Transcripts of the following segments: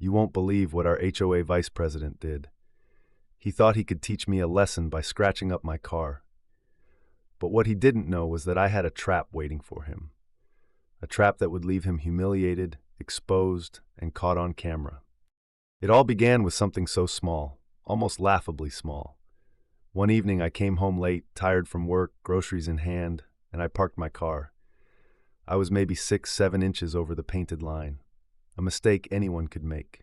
You won't believe what our HOA vice president did. He thought he could teach me a lesson by scratching up my car. But what he didn't know was that I had a trap waiting for him. A trap that would leave him humiliated, exposed, and caught on camera. It all began with something so small, almost laughably small. One evening I came home late, tired from work, groceries in hand, and I parked my car. I was maybe 6-7 inches over the painted line. A mistake anyone could make.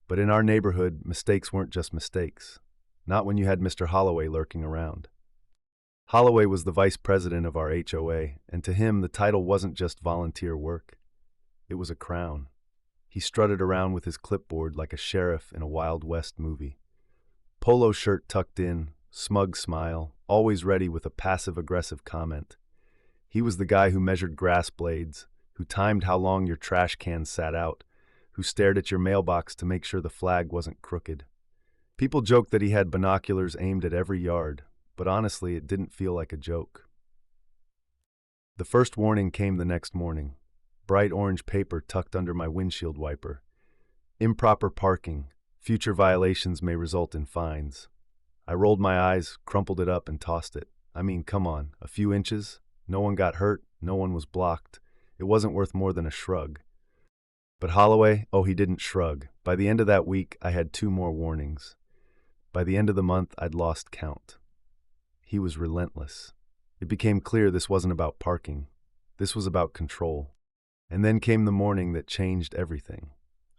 But in our neighborhood, mistakes weren't just mistakes. Not when you had Mr. Holloway lurking around. Holloway was the vice president of our HOA, and to him the title wasn't just volunteer work. It was a crown. He strutted around with his clipboard like a sheriff in a Wild West movie. Polo shirt tucked in, smug smile, always ready with a passive-aggressive comment. He was the guy who measured grass blades, who timed how long your trash can sat out, who stared at your mailbox to make sure the flag wasn't crooked. People joked that he had binoculars aimed at every yard, but honestly, it didn't feel like a joke. The first warning came the next morning. Bright orange paper tucked under my windshield wiper. Improper parking. Future violations may result in fines. I rolled my eyes, crumpled it up, and tossed it. I mean, come on, a few inches? No one got hurt, no one was blocked. It wasn't worth more than a shrug. But Holloway, oh, he didn't shrug. By the end of that week, I had 2 more warnings. By the end of the month, I'd lost count. He was relentless. It became clear this wasn't about parking. This was about control. And then came the morning that changed everything.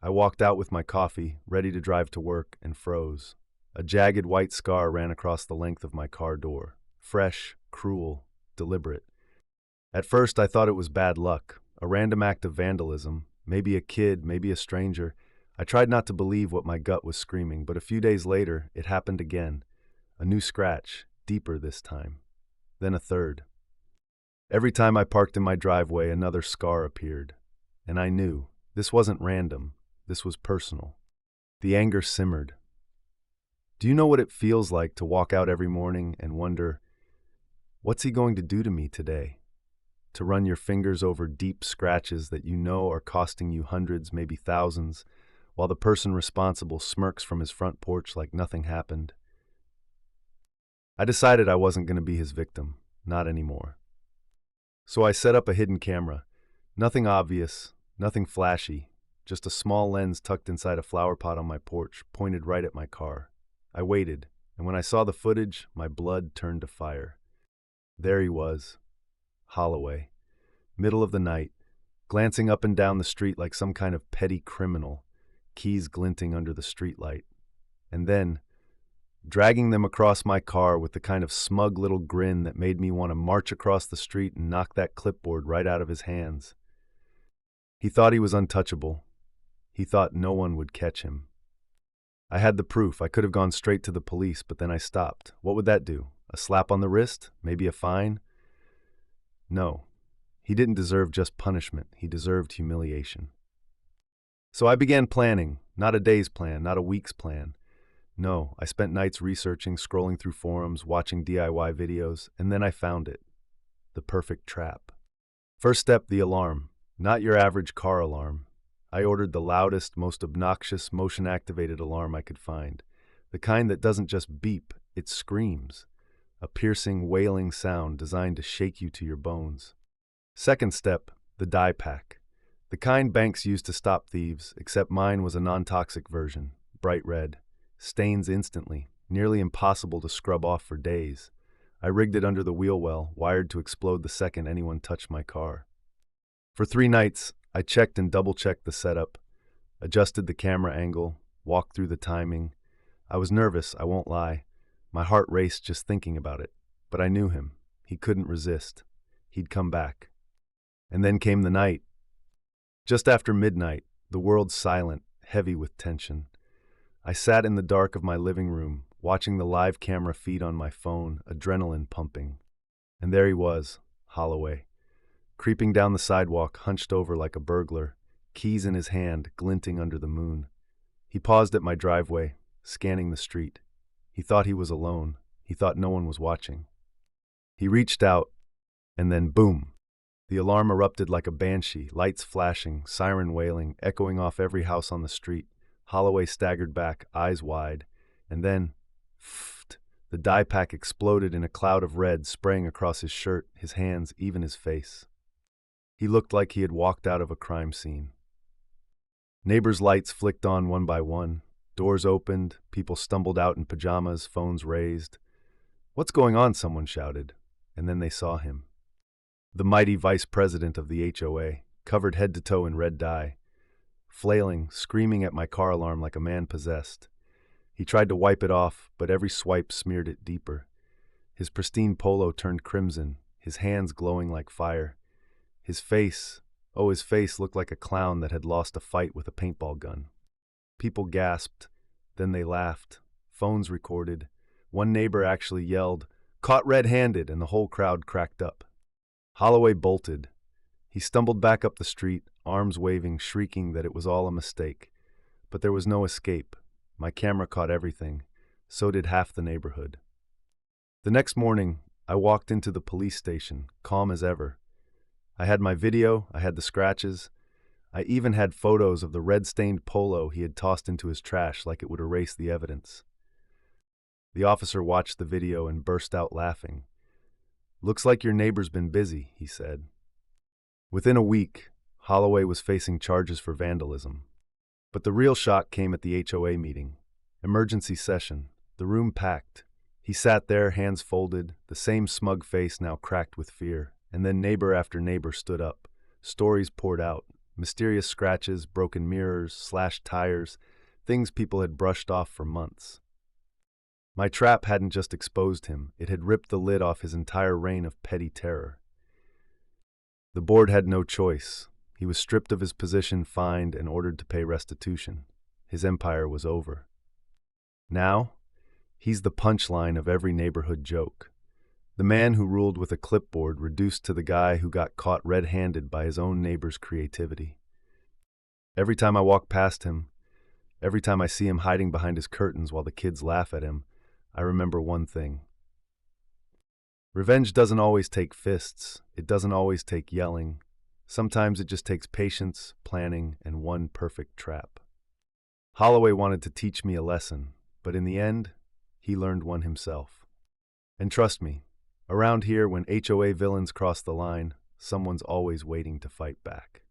I walked out with my coffee, ready to drive to work, and froze. A jagged white scar ran across the length of my car door. Fresh, cruel, deliberate. At first, I thought it was bad luck, a random act of vandalism, maybe a kid, maybe a stranger. I tried not to believe what my gut was screaming, but a few days later, it happened again. A new scratch, deeper this time. Then a third. Every time I parked in my driveway, another scar appeared. And I knew, this wasn't random, this was personal. The anger simmered. Do you know what it feels like to walk out every morning and wonder, what's he going to do to me today? To run your fingers over deep scratches that you know are costing you hundreds, maybe thousands, while the person responsible smirks from his front porch like nothing happened. I decided I wasn't going to be his victim, not anymore. So I set up a hidden camera. Nothing obvious, nothing flashy, just a small lens tucked inside a flower pot on my porch, pointed right at my car. I waited, and when I saw the footage, my blood turned to fire. There he was, Holloway, middle of the night, glancing up and down the street like some kind of petty criminal, keys glinting under the streetlight. And then, dragging them across my car with the kind of smug little grin that made me want to march across the street and knock that clipboard right out of his hands. He thought he was untouchable. He thought no one would catch him. I had the proof. I could have gone straight to the police, but then I stopped. What would that do? A slap on the wrist? Maybe a fine? No. He didn't deserve just punishment. He deserved humiliation. So I began planning. Not a day's plan, not a week's plan. No, I spent nights researching, scrolling through forums, watching DIY videos, and then I found it. The perfect trap. First step, the alarm. Not your average car alarm. I ordered the loudest, most obnoxious, motion-activated alarm I could find. The kind that doesn't just beep, it screams. A piercing, wailing sound designed to shake you to your bones. Second step, the dye pack. The kind banks use to stop thieves, except mine was a non-toxic version, bright red. Stains instantly, nearly impossible to scrub off for days. I rigged it under the wheel well, wired to explode the second anyone touched my car. For 3 nights, I checked and double-checked the setup, adjusted the camera angle, walked through the timing. I was nervous, I won't lie. My heart raced just thinking about it. But I knew him. He couldn't resist. He'd come back. And then came the night. Just after midnight, the world silent, heavy with tension. I sat in the dark of my living room, watching the live camera feed on my phone, adrenaline pumping. And there he was, Holloway, creeping down the sidewalk, hunched over like a burglar, keys in his hand, glinting under the moon. He paused at my driveway, scanning the street. He thought he was alone. He thought no one was watching. He reached out, and then boom! The alarm erupted like a banshee, lights flashing, siren wailing, echoing off every house on the street. Holloway staggered back, eyes wide, and then, pfft, the dye pack exploded in a cloud of red, spraying across his shirt, his hands, even his face. He looked like he had walked out of a crime scene. Neighbors' lights flicked on one by one. Doors opened, people stumbled out in pajamas, phones raised. "What's going on?" someone shouted, and then they saw him. The mighty vice president of the HOA, covered head to toe in red dye, flailing, screaming at my car alarm like a man possessed. He tried to wipe it off, but every swipe smeared it deeper. His pristine polo turned crimson, his hands glowing like fire. His face looked like a clown that had lost a fight with a paintball gun. People gasped, then they laughed. Phones recorded. One neighbor actually yelled, "Caught red-handed," and the whole crowd cracked up. Holloway bolted. He stumbled back up the street, arms waving, shrieking that it was all a mistake. But there was no escape. My camera caught everything. So did half the neighborhood. The next morning, I walked into the police station, calm as ever. I had my video, I had the scratches. I even had photos of the red-stained polo he had tossed into his trash like it would erase the evidence. The officer watched the video and burst out laughing. "Looks like your neighbor's been busy," he said. Within a week, Holloway was facing charges for vandalism. But the real shock came at the HOA meeting. Emergency session, the room packed. He sat there, hands folded, the same smug face now cracked with fear. And then neighbor after neighbor stood up. Stories poured out. Mysterious scratches, broken mirrors, slashed tires, things people had brushed off for months. My trap hadn't just exposed him, it had ripped the lid off his entire reign of petty terror. The board had no choice. He was stripped of his position, fined, and ordered to pay restitution. His empire was over. Now, he's the punchline of every neighborhood joke. The man who ruled with a clipboard reduced to the guy who got caught red-handed by his own neighbor's creativity. Every time I walk past him, every time I see him hiding behind his curtains while the kids laugh at him, I remember one thing. Revenge doesn't always take fists. It doesn't always take yelling. Sometimes it just takes patience, planning, and one perfect trap. Holloway wanted to teach me a lesson, but in the end, he learned one himself. And trust me, around here, when HOA villains cross the line, someone's always waiting to fight back.